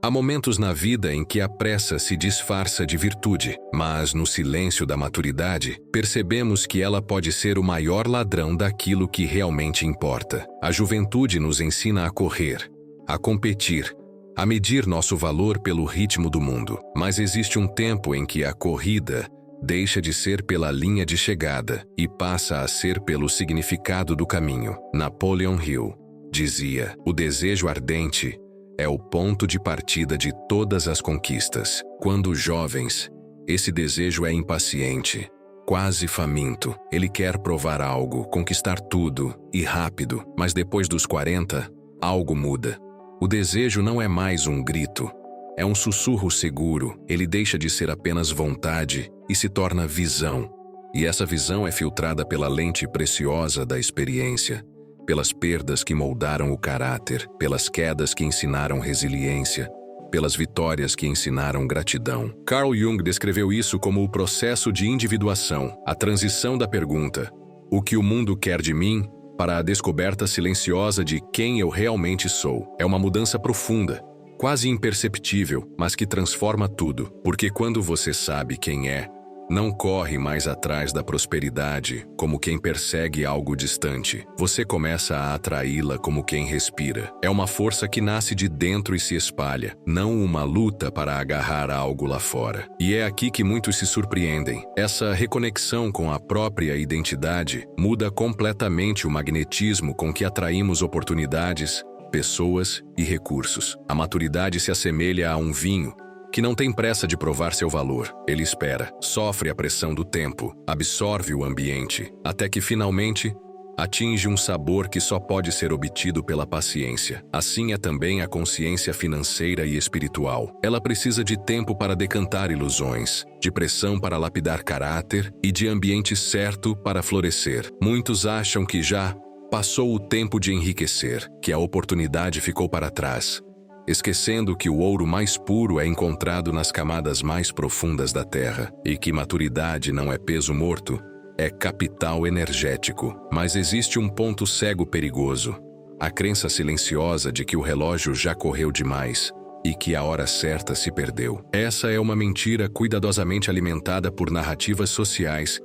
Há momentos na vida em que a pressa se disfarça de virtude, mas no silêncio da maturidade, percebemos que ela pode ser o maior ladrão daquilo que realmente importa. A juventude nos ensina a correr, a competir, a medir nosso valor pelo ritmo do mundo. Mas existe um tempo em que a corrida deixa de ser pela linha de chegada e passa a ser pelo significado do caminho. Napoleon Hill dizia: o desejo ardente é o ponto de partida de todas as conquistas. Quando jovens, esse desejo é impaciente, quase faminto. Ele quer provar algo, conquistar tudo e rápido, mas depois dos 40, algo muda. O desejo não é mais um grito, é um sussurro seguro. Ele deixa de ser apenas vontade e se torna visão. E essa visão é filtrada pela lente preciosa da experiência, pelas perdas que moldaram o caráter, pelas quedas que ensinaram resiliência, pelas vitórias que ensinaram gratidão. Carl Jung descreveu isso como o processo de individuação, a transição da pergunta: o que o mundo quer de mim? Para a descoberta silenciosa de quem eu realmente sou. É uma mudança profunda, quase imperceptível, mas que transforma tudo. Porque quando você sabe quem é, não corre mais atrás da prosperidade como quem persegue algo distante. Você começa a atraí-la como quem respira. É uma força que nasce de dentro e se espalha, não uma luta para agarrar algo lá fora. E é aqui que muitos se surpreendem. Essa reconexão com a própria identidade muda completamente o magnetismo com que atraímos oportunidades, pessoas e recursos. A maturidade se assemelha a um vinho que não tem pressa de provar seu valor. Ele espera, sofre a pressão do tempo, absorve o ambiente, até que finalmente atinge um sabor que só pode ser obtido pela paciência. Assim é também a consciência financeira e espiritual. Ela precisa de tempo para decantar ilusões, de pressão para lapidar caráter e de ambiente certo para florescer. Muitos acham que já passou o tempo de enriquecer, que a oportunidade ficou para trás, esquecendo que o ouro mais puro é encontrado nas camadas mais profundas da terra e que maturidade não é peso morto, é capital energético. Mas existe um ponto cego perigoso: a crença silenciosa de que o relógio já correu demais e que a hora certa se perdeu. Essa é uma mentira cuidadosamente alimentada por narrativas sociais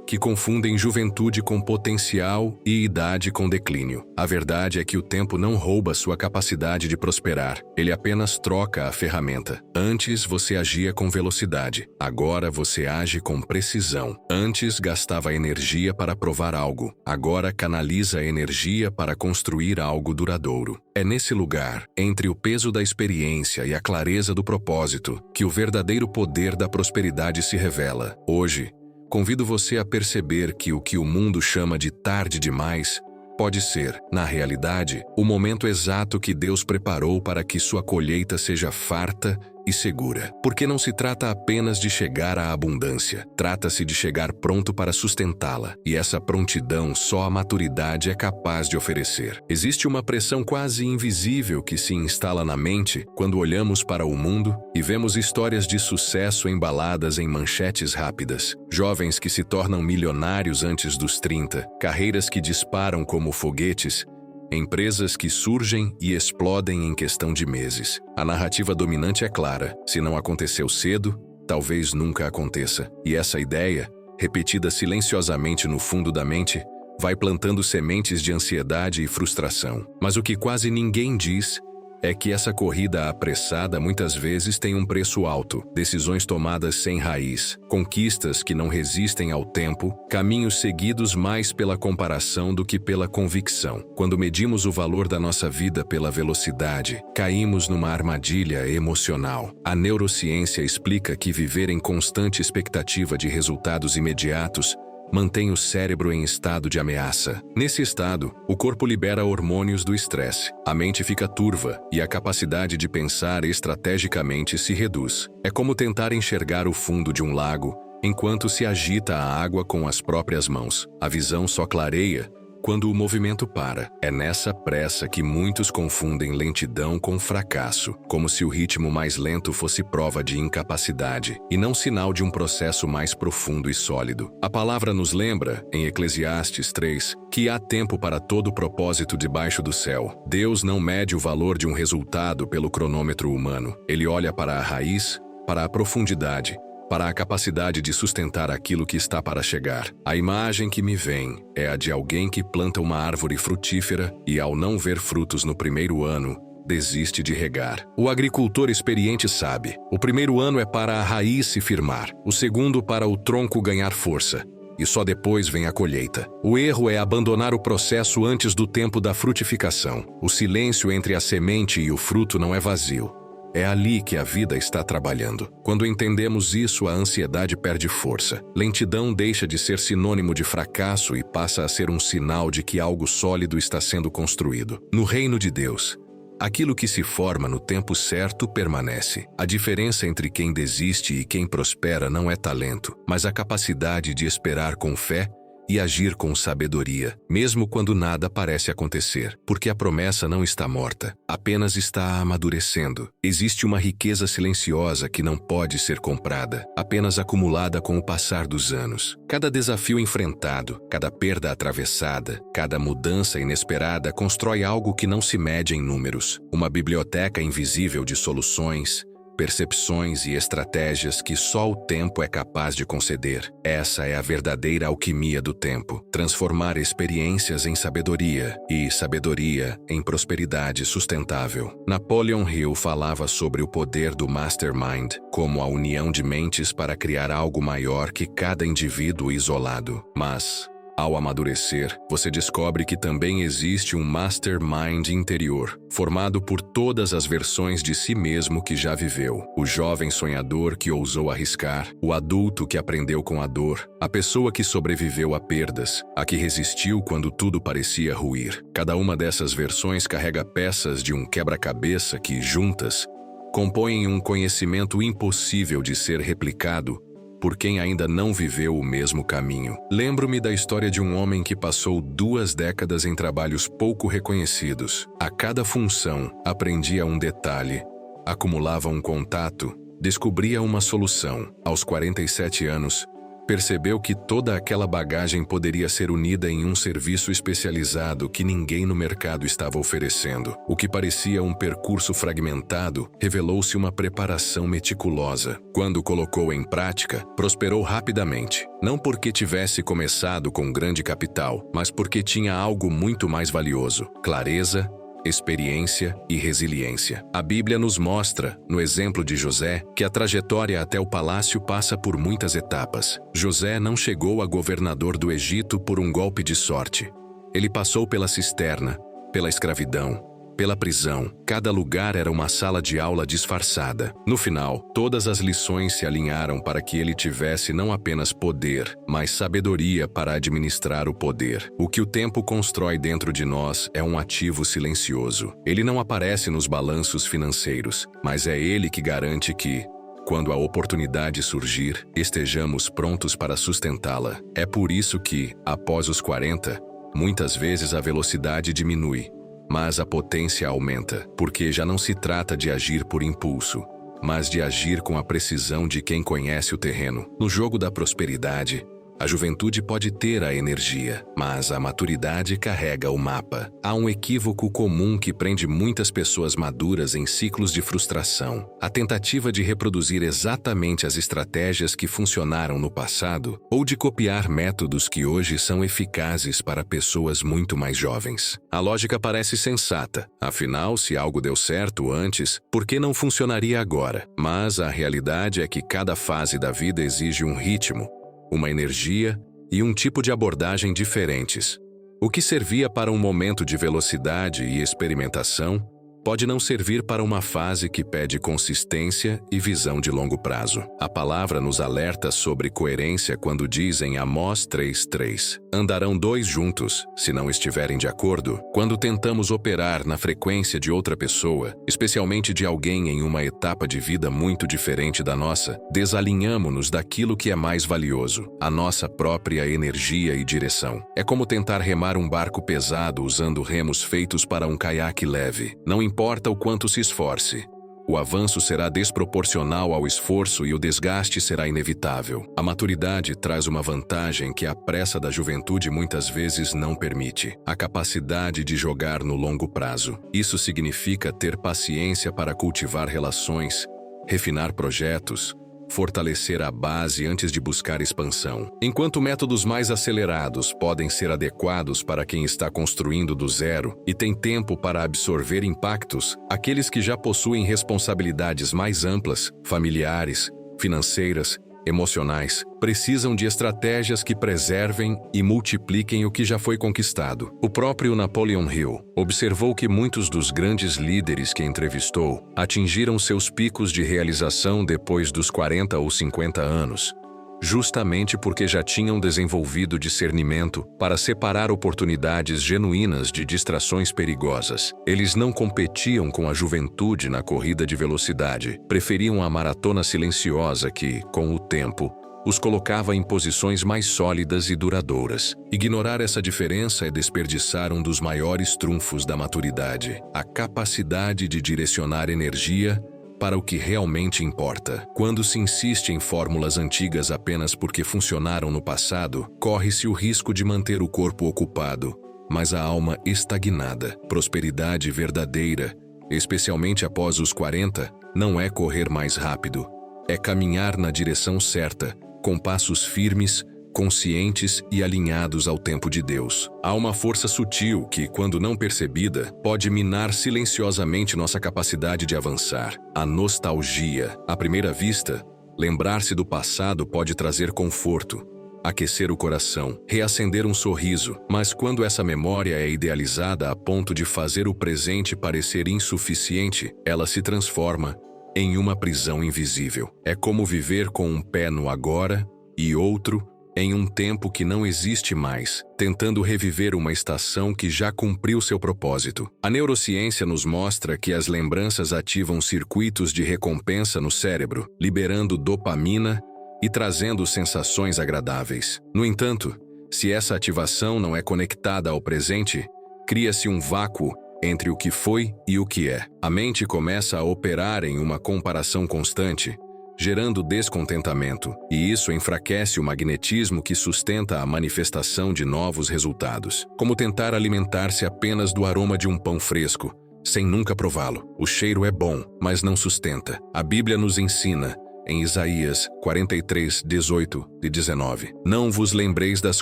que confundem juventude com potencial e idade com declínio. A verdade é que o tempo não rouba sua capacidade de prosperar, ele apenas troca a ferramenta. Antes você agia com velocidade, agora você age com precisão. Antes gastava energia para provar algo, agora canaliza a energia para construir algo duradouro. É nesse lugar, entre o peso da experiência e a clareza do propósito, que o verdadeiro poder da prosperidade se revela. Hoje, convido você a perceber que o que o mundo chama de tarde demais pode ser, na realidade, o momento exato que Deus preparou para que sua colheita seja farta e segura. Porque não se trata apenas de chegar à abundância, trata-se de chegar pronto para sustentá-la. E essa prontidão só a maturidade é capaz de oferecer. Existe uma pressão quase invisível que se instala na mente quando olhamos para o mundo e vemos histórias de sucesso embaladas em manchetes rápidas. Jovens que se tornam milionários antes dos 30, carreiras que disparam como foguetes, empresas que surgem e explodem em questão de meses. A narrativa dominante é clara: se não aconteceu cedo, talvez nunca aconteça. E essa ideia, repetida silenciosamente no fundo da mente, vai plantando sementes de ansiedade e frustração. Mas o que quase ninguém diz é que essa corrida apressada muitas vezes tem um preço alto. Decisões tomadas sem raiz, conquistas que não resistem ao tempo, caminhos seguidos mais pela comparação do que pela convicção. Quando medimos o valor da nossa vida pela velocidade, caímos numa armadilha emocional. A neurociência explica que viver em constante expectativa de resultados imediatos mantém o cérebro em estado de ameaça. Nesse estado, o corpo libera hormônios do estresse, a mente fica turva e a capacidade de pensar estrategicamente se reduz. É como tentar enxergar o fundo de um lago enquanto se agita a água com as próprias mãos. A visão só clareia quando o movimento para. É nessa pressa que muitos confundem lentidão com fracasso, como se o ritmo mais lento fosse prova de incapacidade e não sinal de um processo mais profundo e sólido. A palavra nos lembra, em Eclesiastes 3, que há tempo para todo propósito debaixo do céu. Deus não mede o valor de um resultado pelo cronômetro humano. Ele olha para a raiz, para a profundidade, para a capacidade de sustentar aquilo que está para chegar. A imagem que me vem é a de alguém que planta uma árvore frutífera e, ao não ver frutos no primeiro ano, desiste de regar. O agricultor experiente sabe: o primeiro ano é para a raiz se firmar, o segundo para o tronco ganhar força, e só depois vem a colheita. O erro é abandonar o processo antes do tempo da frutificação. O silêncio entre a semente e o fruto não é vazio. É ali que a vida está trabalhando. Quando entendemos isso, a ansiedade perde força. Lentidão deixa de ser sinônimo de fracasso e passa a ser um sinal de que algo sólido está sendo construído. No reino de Deus, aquilo que se forma no tempo certo permanece. A diferença entre quem desiste e quem prospera não é talento, mas a capacidade de esperar com fé e agir com sabedoria, mesmo quando nada parece acontecer, porque a promessa não está morta, apenas está amadurecendo. Existe uma riqueza silenciosa que não pode ser comprada, apenas acumulada com o passar dos anos. Cada desafio enfrentado, cada perda atravessada, cada mudança inesperada constrói algo que não se mede em números, uma biblioteca invisível de soluções, percepções e estratégias que só o tempo é capaz de conceder. Essa é a verdadeira alquimia do tempo: transformar experiências em sabedoria e sabedoria em prosperidade sustentável. Napoleon Hill falava sobre o poder do mastermind como a união de mentes para criar algo maior que cada indivíduo isolado. Mas, ao amadurecer, você descobre que também existe um mastermind interior, formado por todas as versões de si mesmo que já viveu. O jovem sonhador que ousou arriscar, o adulto que aprendeu com a dor, a pessoa que sobreviveu a perdas, a que resistiu quando tudo parecia ruir. Cada uma dessas versões carrega peças de um quebra-cabeça que, juntas, compõem um conhecimento impossível de ser replicado por quem ainda não viveu o mesmo caminho. Lembro-me da história de um homem que passou 2 décadas em trabalhos pouco reconhecidos. A cada função, aprendia um detalhe, acumulava um contato, descobria uma solução. Aos 47 anos, percebeu que toda aquela bagagem poderia ser unida em um serviço especializado que ninguém no mercado estava oferecendo. O que parecia um percurso fragmentado revelou-se uma preparação meticulosa. Quando colocou em prática, prosperou rapidamente. Não porque tivesse começado com grande capital, mas porque tinha algo muito mais valioso: clareza, experiência e resiliência. A Bíblia nos mostra, no exemplo de José, que a trajetória até o palácio passa por muitas etapas. José não chegou a governador do Egito por um golpe de sorte. Ele passou pela cisterna, pela escravidão, pela prisão. Cada lugar era uma sala de aula disfarçada. No final, todas as lições se alinharam para que ele tivesse não apenas poder, mas sabedoria para administrar o poder. O que o tempo constrói dentro de nós é um ativo silencioso. Ele não aparece nos balanços financeiros, mas é ele que garante que, quando a oportunidade surgir, estejamos prontos para sustentá-la. É por isso que, após os 40, muitas vezes a velocidade diminui, mas a potência aumenta, porque já não se trata de agir por impulso, mas de agir com a precisão de quem conhece o terreno. No jogo da prosperidade, a juventude pode ter a energia, mas a maturidade carrega o mapa. Há um equívoco comum que prende muitas pessoas maduras em ciclos de frustração: a tentativa de reproduzir exatamente as estratégias que funcionaram no passado ou de copiar métodos que hoje são eficazes para pessoas muito mais jovens. A lógica parece sensata: afinal, se algo deu certo antes, por que não funcionaria agora? Mas a realidade é que cada fase da vida exige um ritmo, uma energia e um tipo de abordagem diferentes. O que servia para um momento de velocidade e experimentação pode não servir para uma fase que pede consistência e visão de longo prazo. A palavra nos alerta sobre coerência quando diz em Amós 3:3: andarão dois juntos, se não estiverem de acordo. Quando tentamos operar na frequência de outra pessoa, especialmente de alguém em uma etapa de vida muito diferente da nossa, desalinhamo-nos daquilo que é mais valioso, a nossa própria energia e direção. É como tentar remar um barco pesado usando remos feitos para um caiaque leve. Não importa o quanto se esforce, o avanço será desproporcional ao esforço e o desgaste será inevitável. A maturidade traz uma vantagem que a pressa da juventude muitas vezes não permite: a capacidade de jogar no longo prazo. Isso significa ter paciência para cultivar relações, refinar projetos, fortalecer a base antes de buscar expansão. Enquanto métodos mais acelerados podem ser adequados para quem está construindo do zero e tem tempo para absorver impactos, aqueles que já possuem responsabilidades mais amplas, familiares, financeiras, emocionais, precisam de estratégias que preservem e multipliquem o que já foi conquistado. O próprio Napoleon Hill observou que muitos dos grandes líderes que entrevistou atingiram seus picos de realização depois dos 40 ou 50 anos, justamente porque já tinham desenvolvido discernimento para separar oportunidades genuínas de distrações perigosas. Eles não competiam com a juventude na corrida de velocidade, preferiam a maratona silenciosa que, com o tempo, os colocava em posições mais sólidas e duradouras. Ignorar essa diferença é desperdiçar um dos maiores trunfos da maturidade: a capacidade de direcionar energia para o que realmente importa. Quando se insiste em fórmulas antigas apenas porque funcionaram no passado, corre-se o risco de manter o corpo ocupado, mas a alma estagnada. Prosperidade verdadeira, especialmente após os 40, não é correr mais rápido, é caminhar na direção certa, com passos firmes, conscientes e alinhados ao tempo de Deus. Há uma força sutil que, quando não percebida, pode minar silenciosamente nossa capacidade de avançar: a nostalgia. À primeira vista, lembrar-se do passado pode trazer conforto, aquecer o coração, reacender um sorriso, mas quando essa memória é idealizada a ponto de fazer o presente parecer insuficiente, ela se transforma em uma prisão invisível. É como viver com um pé no agora e outro em um tempo que não existe mais, tentando reviver uma estação que já cumpriu seu propósito. A neurociência nos mostra que as lembranças ativam circuitos de recompensa no cérebro, liberando dopamina e trazendo sensações agradáveis. No entanto, se essa ativação não é conectada ao presente, cria-se um vácuo entre o que foi e o que é. A mente começa a operar em uma comparação constante, gerando descontentamento, e isso enfraquece o magnetismo que sustenta a manifestação de novos resultados. Como tentar alimentar-se apenas do aroma de um pão fresco, sem nunca prová-lo. O cheiro é bom, mas não sustenta. A Bíblia nos ensina, em Isaías 43, 18 e 19: não vos lembreis das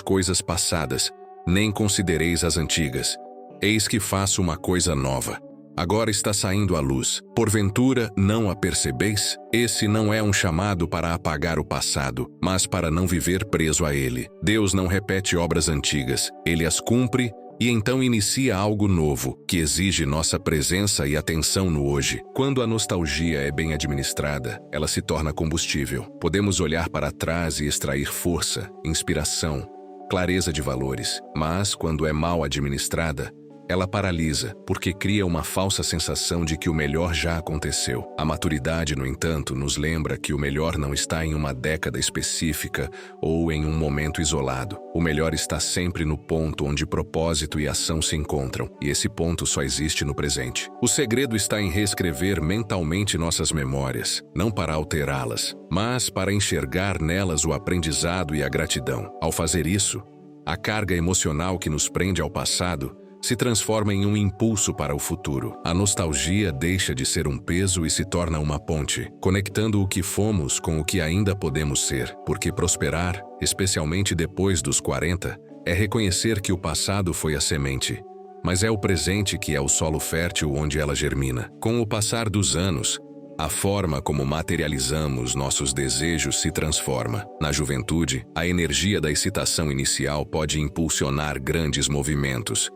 coisas passadas, nem considereis as antigas. Eis que faço uma coisa nova. Agora está saindo à luz. Porventura, não a percebeis? Esse não é um chamado para apagar o passado, mas para não viver preso a ele. Deus não repete obras antigas, ele as cumpre e então inicia algo novo, que exige nossa presença e atenção no hoje. Quando a nostalgia é bem administrada, ela se torna combustível. Podemos olhar para trás e extrair força, inspiração, clareza de valores. Mas, quando é mal administrada, ela paralisa, porque cria uma falsa sensação de que o melhor já aconteceu. A maturidade, no entanto, nos lembra que o melhor não está em uma década específica ou em um momento isolado. O melhor está sempre no ponto onde propósito e ação se encontram, e esse ponto só existe no presente. O segredo está em reescrever mentalmente nossas memórias, não para alterá-las, mas para enxergar nelas o aprendizado e a gratidão. Ao fazer isso, a carga emocional que nos prende ao passado se transforma em um impulso para o futuro. A nostalgia deixa de ser um peso e se torna uma ponte, conectando o que fomos com o que ainda podemos ser, porque prosperar, especialmente depois dos 40, é reconhecer que o passado foi a semente, mas é o presente que é o solo fértil onde ela germina. Com o passar dos anos, a forma como materializamos nossos desejos se transforma. Na juventude, a energia da excitação inicial pode impulsionar grandes movimentos,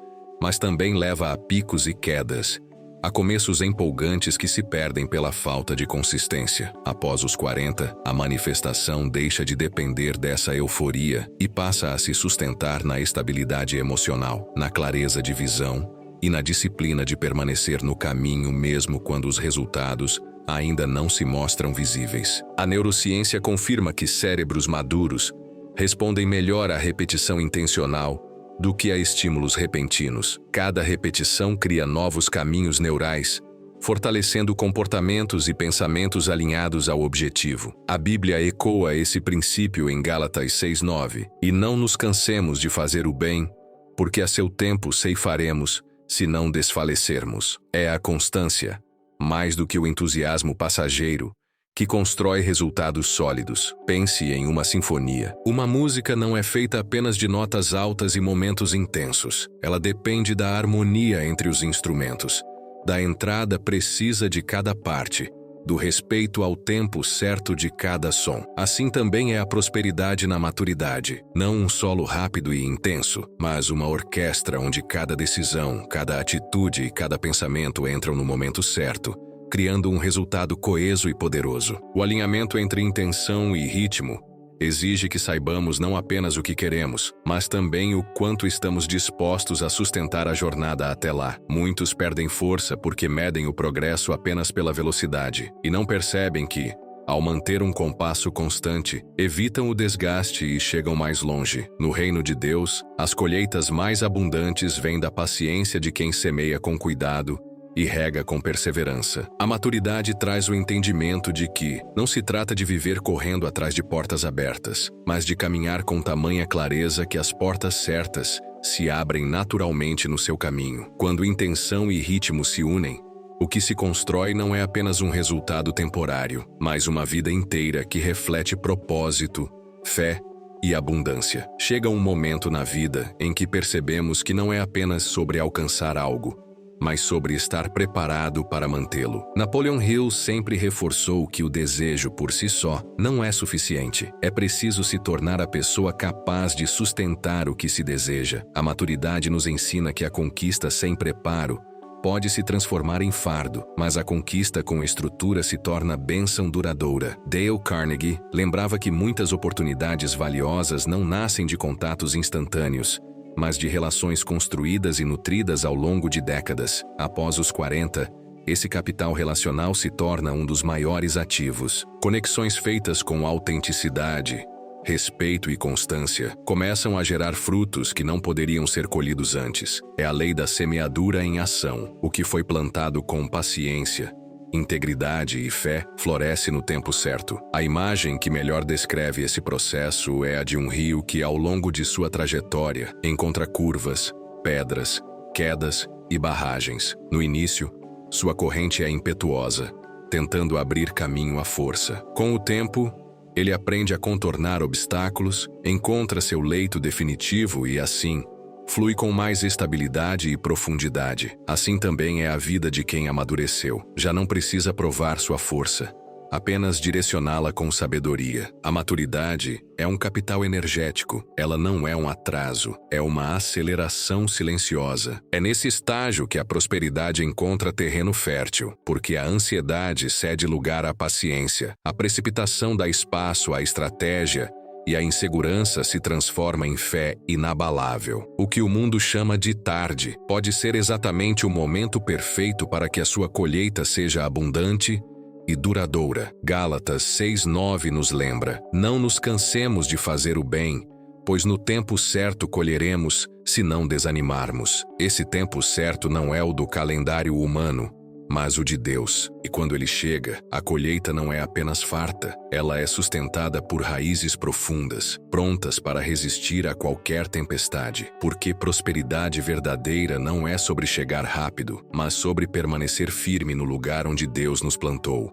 mas também leva a picos e quedas, Há começos empolgantes que se perdem pela falta de consistência. Após os 40, a manifestação deixa de depender dessa euforia e passa a se sustentar na estabilidade emocional, na clareza de visão e na disciplina de permanecer no caminho mesmo quando os resultados ainda não se mostram visíveis. A neurociência confirma que cérebros maduros respondem melhor à repetição intencional do que a estímulos repentinos. Cada repetição cria novos caminhos neurais, fortalecendo comportamentos e pensamentos alinhados ao objetivo. A Bíblia ecoa esse princípio em Gálatas 6:9. E não nos cansemos de fazer o bem, porque a seu tempo ceifaremos, se não desfalecermos. É a constância, mais do que o entusiasmo passageiro, que constrói resultados sólidos. Pense em uma sinfonia. Uma música não é feita apenas de notas altas e momentos intensos. Ela depende da harmonia entre os instrumentos, da entrada precisa de cada parte, do respeito ao tempo certo de cada som. Assim também é a prosperidade na maturidade. Não um solo rápido e intenso, mas uma orquestra onde cada decisão, cada atitude e cada pensamento entram no momento certo, criando um resultado coeso e poderoso. O alinhamento entre intenção e ritmo exige que saibamos não apenas o que queremos, mas também o quanto estamos dispostos a sustentar a jornada até lá. Muitos perdem força porque medem o progresso apenas pela velocidade e não percebem que, ao manter um compasso constante, evitam o desgaste e chegam mais longe. No reino de Deus, as colheitas mais abundantes vêm da paciência de quem semeia com cuidado e rega com perseverança. A maturidade traz o entendimento de que não se trata de viver correndo atrás de portas abertas, mas de caminhar com tamanha clareza que as portas certas se abrem naturalmente no seu caminho. Quando intenção e ritmo se unem, o que se constrói não é apenas um resultado temporário, mas uma vida inteira que reflete propósito, fé e abundância. Chega um momento na vida em que percebemos que não é apenas sobre alcançar algo, mas sobre estar preparado para mantê-lo. Napoleon Hill sempre reforçou que o desejo por si só não é suficiente. É preciso se tornar a pessoa capaz de sustentar o que se deseja. A maturidade nos ensina que a conquista sem preparo pode se transformar em fardo, mas a conquista com estrutura se torna bênção duradoura. Dale Carnegie lembrava que muitas oportunidades valiosas não nascem de contatos instantâneos, mas de relações construídas e nutridas ao longo de décadas. Após os 40, esse capital relacional se torna um dos maiores ativos. Conexões feitas com autenticidade, respeito e constância começam a gerar frutos que não poderiam ser colhidos antes. É a lei da semeadura em ação. O que foi plantado com paciência, integridade e fé floresce no tempo certo. A imagem que melhor descreve esse processo é a de um rio que, ao longo de sua trajetória, encontra curvas, pedras, quedas e barragens. No início, sua corrente é impetuosa, tentando abrir caminho à força. Com o tempo, ele aprende a contornar obstáculos, encontra seu leito definitivo e, assim, flui com mais estabilidade e profundidade. Assim também é a vida de quem amadureceu. Já não precisa provar sua força, apenas direcioná-la com sabedoria. A maturidade é um capital energético. Ela não é um atraso, é uma aceleração silenciosa. É nesse estágio que a prosperidade encontra terreno fértil, porque a ansiedade cede lugar à paciência, a precipitação dá espaço à estratégia, e a insegurança se transforma em fé inabalável. O que o mundo chama de tarde pode ser exatamente o momento perfeito para que a sua colheita seja abundante e duradoura. Gálatas 6:9 nos lembra: não nos cansemos de fazer o bem, pois no tempo certo colheremos, se não desanimarmos. Esse tempo certo não é o do calendário humano, mas o de Deus. E quando ele chega, a colheita não é apenas farta, ela é sustentada por raízes profundas, prontas para resistir a qualquer tempestade. Porque prosperidade verdadeira não é sobre chegar rápido, mas sobre permanecer firme no lugar onde Deus nos plantou.